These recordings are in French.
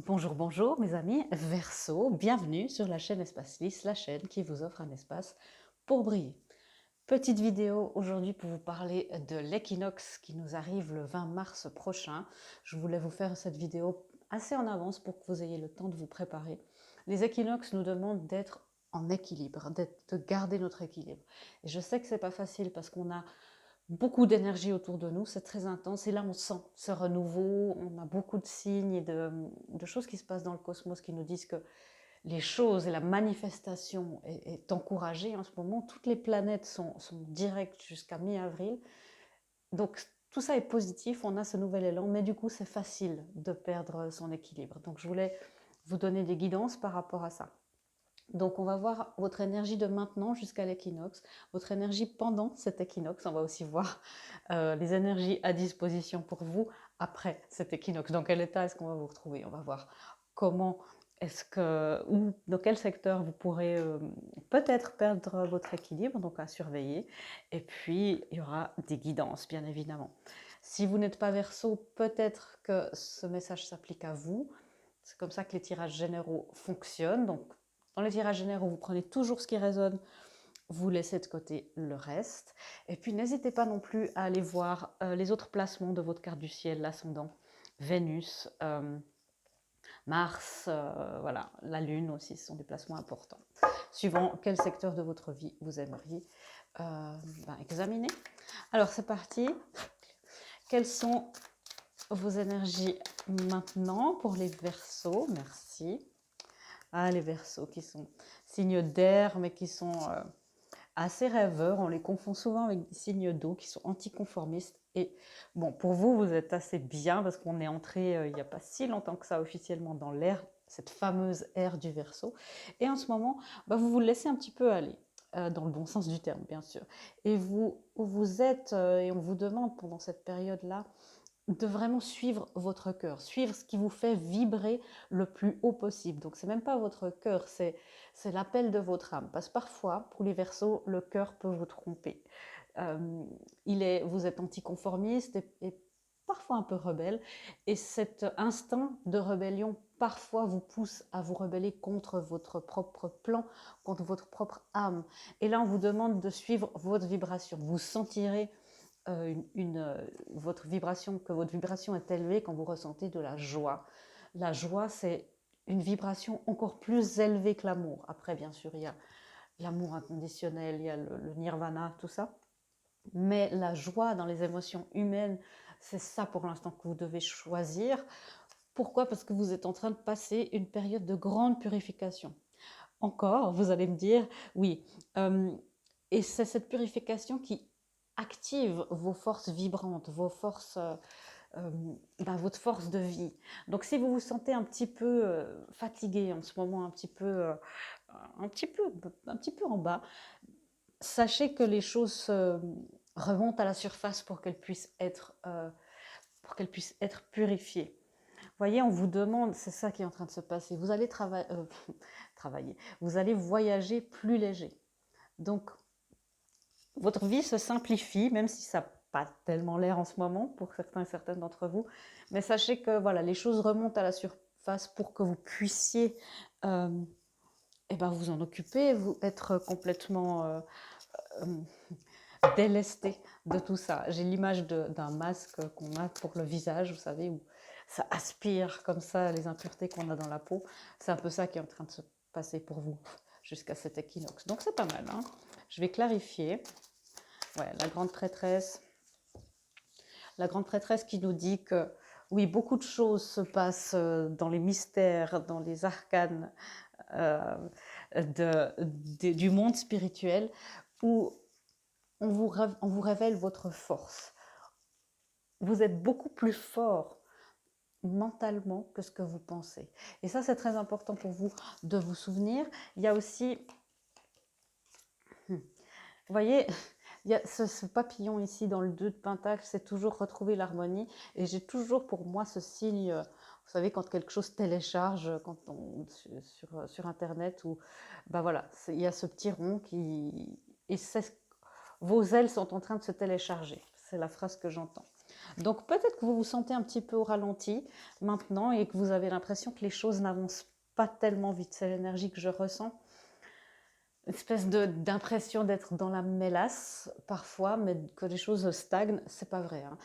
Bonjour, bonjour mes amis Verseau, bienvenue sur la chaîne Espace Lys, la chaîne qui vous offre un espace pour briller. Petite vidéo aujourd'hui pour vous parler de l'équinoxe qui nous arrive le 20 mars prochain. Je voulais vous faire cette vidéo assez en avance pour que vous ayez le temps de vous préparer. Les équinoxes nous demandent d'être en équilibre, de garder notre équilibre. Et je sais que c'est pas facile parce qu'on a beaucoup d'énergie autour de nous, c'est très intense et là on sent ce renouveau, on a beaucoup de signes et de choses qui se passent dans le cosmos qui nous disent que les choses et la manifestation est encouragée en ce moment. Toutes les planètes sont directes jusqu'à mi-avril, donc tout ça est positif, on a ce nouvel élan, mais du coup c'est facile de perdre son équilibre. Donc je voulais vous donner des guidances par rapport à ça. Donc on va voir votre énergie de maintenant jusqu'à l'équinoxe, votre énergie pendant cet équinoxe. On va aussi voir les énergies à disposition pour vous après cet équinoxe. Dans quel état est-ce qu'on va vous retrouver? On va voir comment est-ce que, ou dans quel secteur vous pourrez peut-être perdre votre équilibre, donc à surveiller. Et puis il y aura des guidances, bien évidemment. Si vous n'êtes pas Verseau, peut-être que ce message s'applique à vous. C'est comme ça que les tirages généraux fonctionnent. Donc, dans les tirages généraux, vous prenez toujours ce qui résonne, vous laissez de côté le reste. Et puis, n'hésitez pas non plus à aller voir les autres placements de votre carte du ciel, l'ascendant, Vénus, Mars, voilà, la Lune aussi, ce sont des placements importants. Suivant quel secteur de votre vie vous aimeriez examiner. Alors, c'est parti. Quelles sont vos énergies maintenant pour les Verseaux? Merci. Ah, les Verseaux qui sont signes d'air, mais qui sont assez rêveurs. On les confond souvent avec des signes d'eau qui sont anticonformistes. Et bon, pour vous, vous êtes assez bien parce qu'on est entré il n'y a pas si longtemps que ça officiellement dans l'ère, cette fameuse ère du Verseau. Et en ce moment, vous vous laissez un petit peu aller. Dans le bon sens du terme, bien sûr. Et vous êtes, et on vous demande pendant cette période-là, de vraiment suivre votre cœur, suivre ce qui vous fait vibrer le plus haut possible. Donc c'est même pas votre cœur, c'est l'appel de votre âme. Parce que parfois, pour les Verseaux, le cœur peut vous tromper. Vous êtes anticonformiste et parfois un peu rebelle. Et cet instinct de rébellion parfois vous pousse à vous rebeller contre votre propre plan, contre votre propre âme. Et là, on vous demande de suivre votre vibration. Vous sentirez votre vibration, que votre vibration est élevée quand vous ressentez de la joie. La joie, c'est une vibration encore plus élevée que l'amour. Après, bien sûr, il y a l'amour inconditionnel, il y a le nirvana, tout ça. Mais la joie dans les émotions humaines, c'est ça pour l'instant que vous devez choisir. Pourquoi? Parce que vous êtes en train de passer une période de grande purification. Encore, vous allez me dire, oui. Et c'est cette purification qui active vos forces vibrantes, vos forces, votre force de vie. Donc, si vous vous sentez un petit peu fatigué en ce moment, un petit peu, un petit peu en bas, sachez que les choses remontent à la surface pour qu'elles puissent être purifiées. Vous voyez, on vous demande, c'est ça qui est en train de se passer. Vous allez travailler, vous allez voyager plus léger. Donc, votre vie se simplifie, même si ça n'a pas tellement l'air en ce moment pour certains et certaines d'entre vous. Mais sachez que voilà, les choses remontent à la surface pour que vous puissiez vous en occuper, vous être complètement délesté de tout ça. J'ai l'image d'un masque qu'on a pour le visage, vous savez, où ça aspire comme ça les impuretés qu'on a dans la peau. C'est un peu ça qui est en train de se passer pour vous jusqu'à cet équinoxe. Donc c'est pas mal. Hein. Je vais clarifier. Ouais, la grande prêtresse. La grande prêtresse qui nous dit que oui, beaucoup de choses se passent dans les mystères, dans les arcanes du monde spirituel où on vous révèle votre force. Vous êtes beaucoup plus fort mentalement que ce que vous pensez. Et ça, c'est très important pour vous de vous souvenir. Il y a aussi, vous voyez, il y a ce papillon ici dans le 2 de Pentacle, c'est toujours retrouver l'harmonie. Et j'ai toujours pour moi ce signe, vous savez, quand quelque chose télécharge sur Internet, où voilà, il y a ce petit rond qui... Et vos ailes sont en train de se télécharger. C'est la phrase que j'entends. Donc peut-être que vous vous sentez un petit peu au ralenti maintenant et que vous avez l'impression que les choses n'avancent pas tellement vite. C'est l'énergie que je ressens. Une espèce d'impression d'être dans la mélasse parfois, mais que les choses stagnent, c'est pas vrai, hein.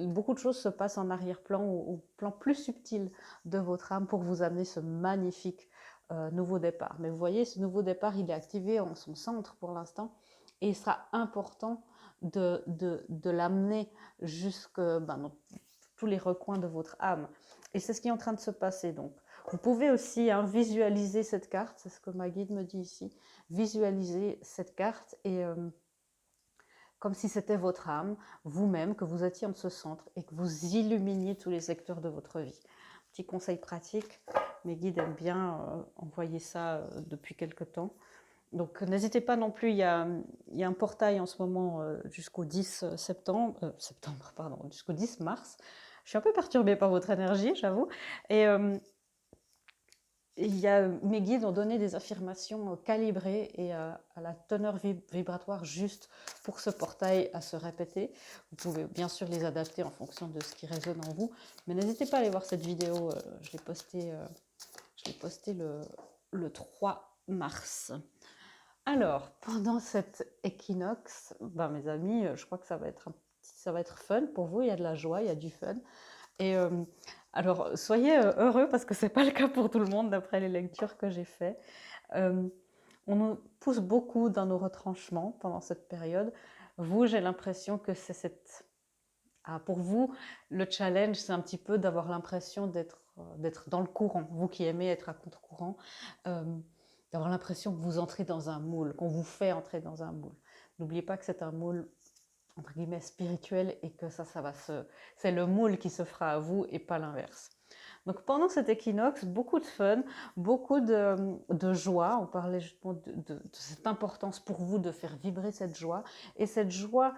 Beaucoup de choses se passent en arrière-plan ou au plan plus subtil de votre âme pour vous amener ce magnifique nouveau départ. Mais vous voyez, ce nouveau départ, il est activé en son centre pour l'instant et il sera important de l'amener jusque dans tous les recoins de votre âme. Et c'est ce qui est en train de se passer donc. Vous pouvez aussi visualiser cette carte, c'est ce que ma guide me dit ici, visualiser cette carte et comme si c'était votre âme, vous-même, que vous étiez en ce centre et que vous illuminiez tous les secteurs de votre vie. Petit conseil pratique, mes guides aiment bien envoyer ça depuis quelque temps. Donc n'hésitez pas non plus, il y a un portail en ce moment jusqu'au 10 jusqu'au 10 mars. Je suis un peu perturbée par votre énergie, j'avoue. Et mes guides ont donné des affirmations calibrées et à la teneur vibratoire juste pour ce portail à se répéter. Vous pouvez bien sûr les adapter en fonction de ce qui résonne en vous, mais n'hésitez pas à aller voir cette vidéo, je l'ai postée le 3 mars. Alors, pendant cet équinoxe, mes amis, je crois que ça va être fun pour vous, il y a de la joie, il y a du fun. Et alors, soyez heureux parce que ce n'est pas le cas pour tout le monde d'après les lectures que j'ai faites. On nous pousse beaucoup dans nos retranchements pendant cette période. Vous, j'ai l'impression que c'est pour vous, le challenge, c'est un petit peu d'avoir l'impression d'être dans le courant. Vous qui aimez être à contre-courant, d'avoir l'impression que vous entrez dans un moule, qu'on vous fait entrer dans un moule. N'oubliez pas que c'est un moule entre guillemets spirituel et que c'est le moule qui se fera à vous et pas l'inverse. Donc pendant cet équinoxe, beaucoup de fun, beaucoup de joie. On parlait justement de cette importance pour vous de faire vibrer cette joie. Et cette joie,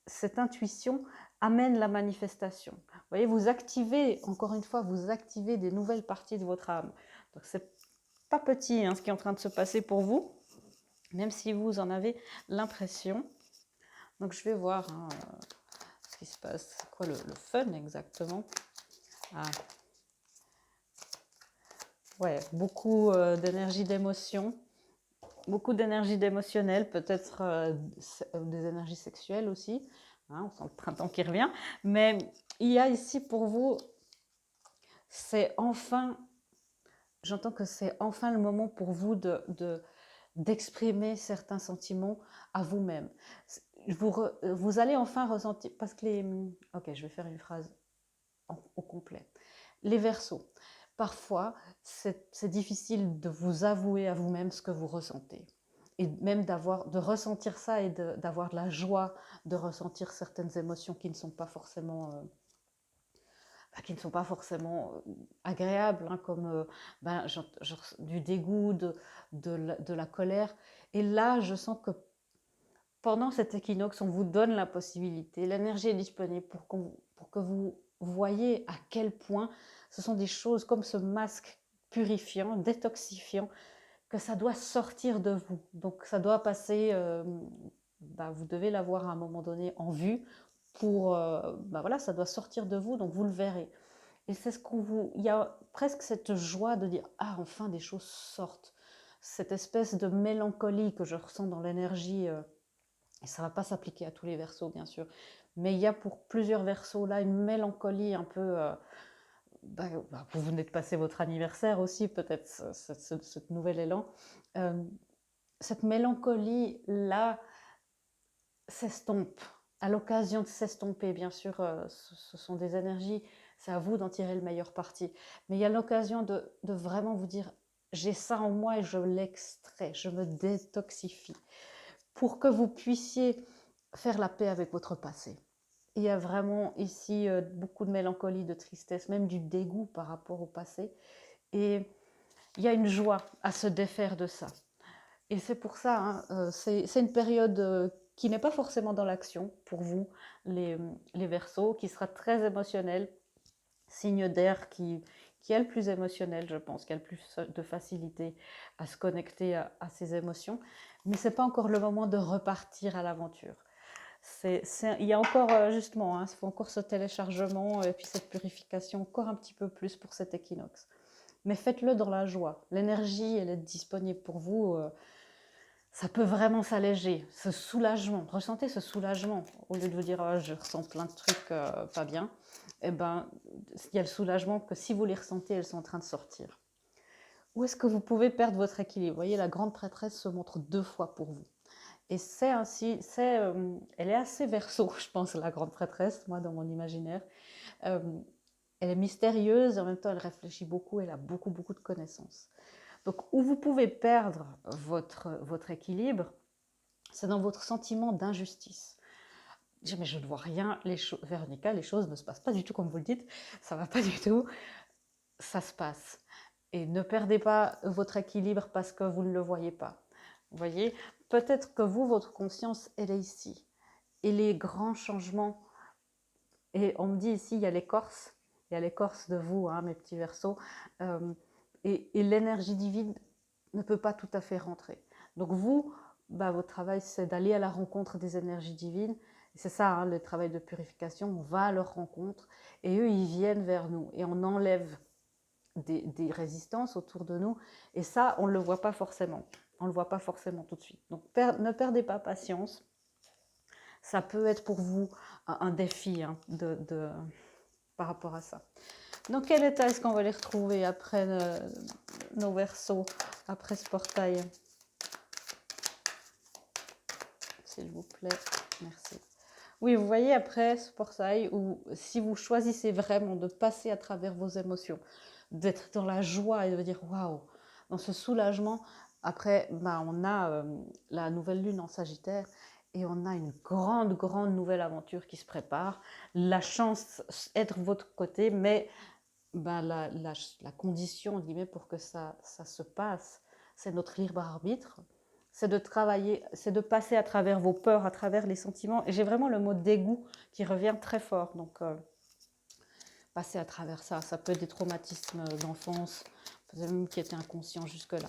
cette intuition amène la manifestation. Vous voyez, vous activez, encore une fois, vous activez des nouvelles parties de votre âme. Donc c'est pas petit ce qui est en train de se passer pour vous, même si vous en avez l'impression. Donc je vais voir ce qui se passe. C'est quoi le fun exactement? Ouais, beaucoup d'énergie d'émotion, beaucoup d'énergie d'émotionnel, peut-être des énergies sexuelles aussi. On sent le printemps qui revient. Mais il y a ici pour vous, j'entends que c'est enfin le moment pour vous d'exprimer certains sentiments à vous-même. Vous allez enfin ressentir, parce que ok, je vais faire une phrase au complet. Les Verseaux, parfois, c'est difficile de vous avouer à vous-même ce que vous ressentez. Et même de ressentir ça et d'avoir de la joie, de ressentir certaines émotions qui ne sont pas forcément agréables, comme genre du dégoût, de la colère. Et là, je sens que pendant cet équinoxe, on vous donne la possibilité, l'énergie est disponible pour que vous voyez à quel point ce sont des choses comme ce masque purifiant, détoxifiant, que ça doit sortir de vous. Donc ça doit passer, vous devez l'avoir à un moment donné en vue voilà, ça doit sortir de vous, donc vous le verrez. Et c'est il y a presque cette joie de dire, ah, enfin des choses sortent. Cette espèce de mélancolie que je ressens dans l'énergie, et ça ne va pas s'appliquer à tous les Verseaux, bien sûr, mais il y a pour plusieurs Verseaux là une mélancolie un peu... vous venez de passer votre anniversaire aussi, peut-être ce nouvel élan. Cette mélancolie-là s'estompe. À l'occasion de s'estomper, bien sûr, ce sont des énergies, c'est à vous d'en tirer le meilleur parti. Mais il y a l'occasion de vraiment vous dire, j'ai ça en moi et je l'extrais, je me détoxifie. Pour que vous puissiez faire la paix avec votre passé. Il y a vraiment ici beaucoup de mélancolie, de tristesse, même du dégoût par rapport au passé. Et il y a une joie à se défaire de ça. Et c'est pour ça, c'est une période qui n'est pas forcément dans l'action pour vous, les Verseaux, qui sera très émotionnelle, signe d'air qui est le plus émotionnel, je pense, qui a le plus de facilité à se connecter à ses émotions. Mais ce n'est pas encore le moment de repartir à l'aventure. Il y a encore, justement, hein, il faut encore ce téléchargement et puis cette purification encore un petit peu plus pour cet équinoxe. Mais faites-le dans la joie. L'énergie, elle est disponible pour vous. Ça peut vraiment s'alléger, ce soulagement. Ressentez ce soulagement. Au lieu de vous dire oh, je ressens plein de trucs pas bien, eh ben, il y a le soulagement que si vous les ressentez, elles sont en train de sortir. Où est-ce que vous pouvez perdre votre équilibre? Vous voyez, la grande prêtresse se montre 2 fois pour vous. Et c'est ainsi, elle est assez verso, je pense, la grande prêtresse, moi, dans mon imaginaire. Euh, elle est mystérieuse, en même temps, elle réfléchit beaucoup, elle a beaucoup, beaucoup de connaissances. Donc, où vous pouvez perdre votre équilibre, c'est dans votre sentiment d'injustice. Mais je ne vois rien, Véronica, les choses ne se passent pas du tout comme vous le dites, ça ne va pas du tout, ça se passe. Et ne perdez pas votre équilibre parce que vous ne le voyez pas. Vous voyez, peut-être que vous, votre conscience, elle est ici. Et les grands changements, et on me dit ici, il y a l'écorce de vous, hein, mes petits versos, et l'énergie divine ne peut pas tout à fait rentrer. Donc vous, votre travail, c'est d'aller à la rencontre des énergies divines. C'est ça, hein, le travail de purification, on va à leur rencontre, et eux, ils viennent vers nous, et on enlève des résistances autour de nous, et ça, on ne le voit pas forcément. On ne le voit pas forcément tout de suite. Donc ne perdez pas patience. Ça peut être pour vous un défi hein, par rapport à ça. Dans quel état est-ce qu'on va les retrouver après nos versos, après ce portail? S'il vous plaît, merci. Oui, vous voyez après ce portail où si vous choisissez vraiment de passer à travers vos émotions, d'être dans la joie et de dire waouh, dans ce soulagement, après on a la nouvelle lune en Sagittaire et on a une grande, grande nouvelle aventure qui se prépare. La chance être votre côté, mais la condition, pour que ça se passe, c'est notre libre arbitre. C'est de travailler, c'est de passer à travers vos peurs, à travers les sentiments. Et j'ai vraiment le mot dégoût qui revient très fort. Donc, passer à travers ça. Ça peut être des traumatismes d'enfance, peut-être même qui étaient inconscients jusque-là.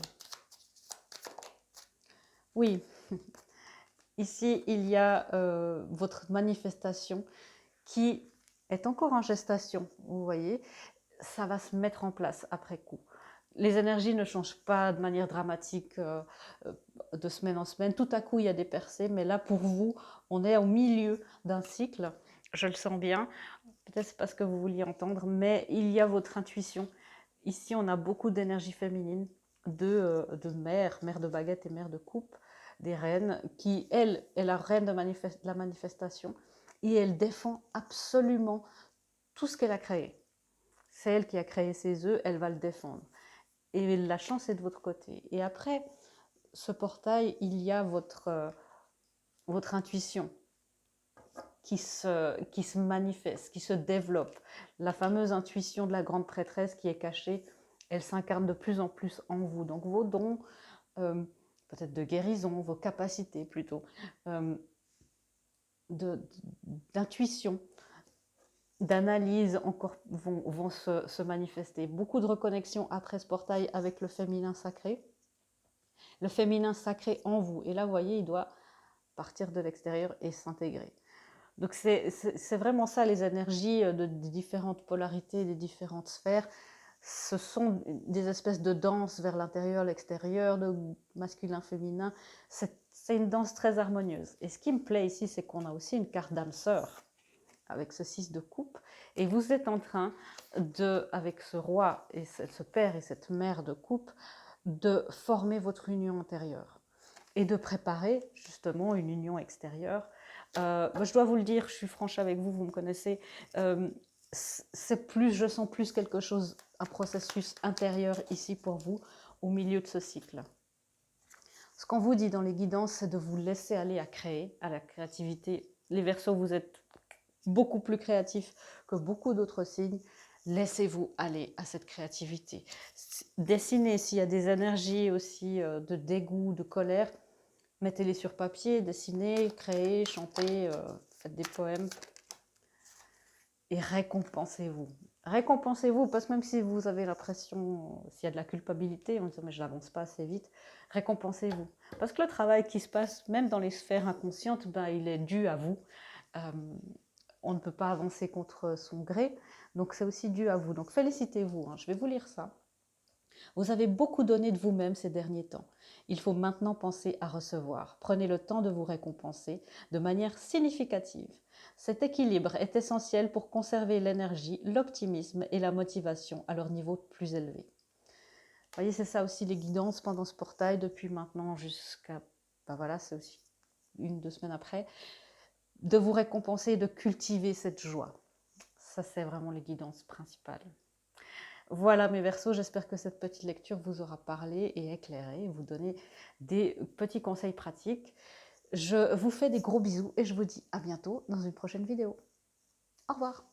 Oui, ici, il y a votre manifestation qui est encore en gestation, vous voyez. Ça va se mettre en place après coup. Les énergies ne changent pas de manière dramatique de semaine en semaine. Tout à coup, il y a des percées, mais là, pour vous, on est au milieu d'un cycle. Je le sens bien. Peut-être c'est parce que vous vouliez entendre, mais il y a votre intuition. Ici, on a beaucoup d'énergie féminine, de mère de baguette et mère de coupe, des reines, qui, elle, est la reine de la manifestation, et elle défend absolument tout ce qu'elle a créé. C'est elle qui a créé ses œufs, elle va le défendre. Et la chance est de votre côté. Et après ce portail, il y a votre intuition qui se manifeste, qui se développe. La fameuse intuition de la grande prêtresse qui est cachée, elle s'incarne de plus en plus en vous. Donc vos dons, peut-être de guérison, vos capacités plutôt, d'intuition, d'analyse encore vont se manifester. Beaucoup de reconnexion après ce portail avec le féminin sacré. Le féminin sacré en vous. Et là, vous voyez, il doit partir de l'extérieur et s'intégrer. Donc c'est vraiment ça, les énergies des différentes polarités, des différentes sphères. Ce sont des espèces de danse vers l'intérieur, l'extérieur, de masculin, féminin. C'est une danse très harmonieuse. Et ce qui me plaît ici, c'est qu'on a aussi une carte d'âme sœur avec ce 6 de coupe, et vous êtes en train avec ce roi et ce père et cette mère de coupe, de former votre union intérieure et de préparer justement une union extérieure. Je dois vous le dire, je suis franche avec vous, vous me connaissez, je sens plus quelque chose, un processus intérieur ici pour vous, au milieu de ce cycle. Ce qu'on vous dit dans les guidances, c'est de vous laisser aller à créer, à la créativité. Les Verseaux, vous êtes beaucoup plus créatif que beaucoup d'autres signes. Laissez-vous aller à cette créativité. Dessinez s'il y a des énergies aussi de dégoût, de colère. Mettez-les sur papier, dessinez, créez, chantez, faites des poèmes. Et récompensez-vous. Récompensez-vous, parce que même si vous avez l'impression, s'il y a de la culpabilité, en disant mais je n'avance pas assez vite, récompensez-vous. Parce que le travail qui se passe, même dans les sphères inconscientes, ben, il est dû à vous. On ne peut pas avancer contre son gré, donc c'est aussi dû à vous. Donc félicitez-vous, hein. Je vais vous lire ça. Vous avez beaucoup donné de vous-même ces derniers temps. Il faut maintenant penser à recevoir. Prenez le temps de vous récompenser de manière significative. Cet équilibre est essentiel pour conserver l'énergie, l'optimisme et la motivation à leur niveau plus élevé. Vous voyez, c'est ça aussi les guidances pendant ce portail depuis maintenant jusqu'à, ben voilà, c'est aussi 1-2 semaines après, de vous récompenser et de cultiver cette joie. Ça, c'est vraiment les guidances principales. Voilà mes Verseaux, j'espère que cette petite lecture vous aura parlé et éclairé, vous donner des petits conseils pratiques. Je vous fais des gros bisous et je vous dis à bientôt dans une prochaine vidéo. Au revoir.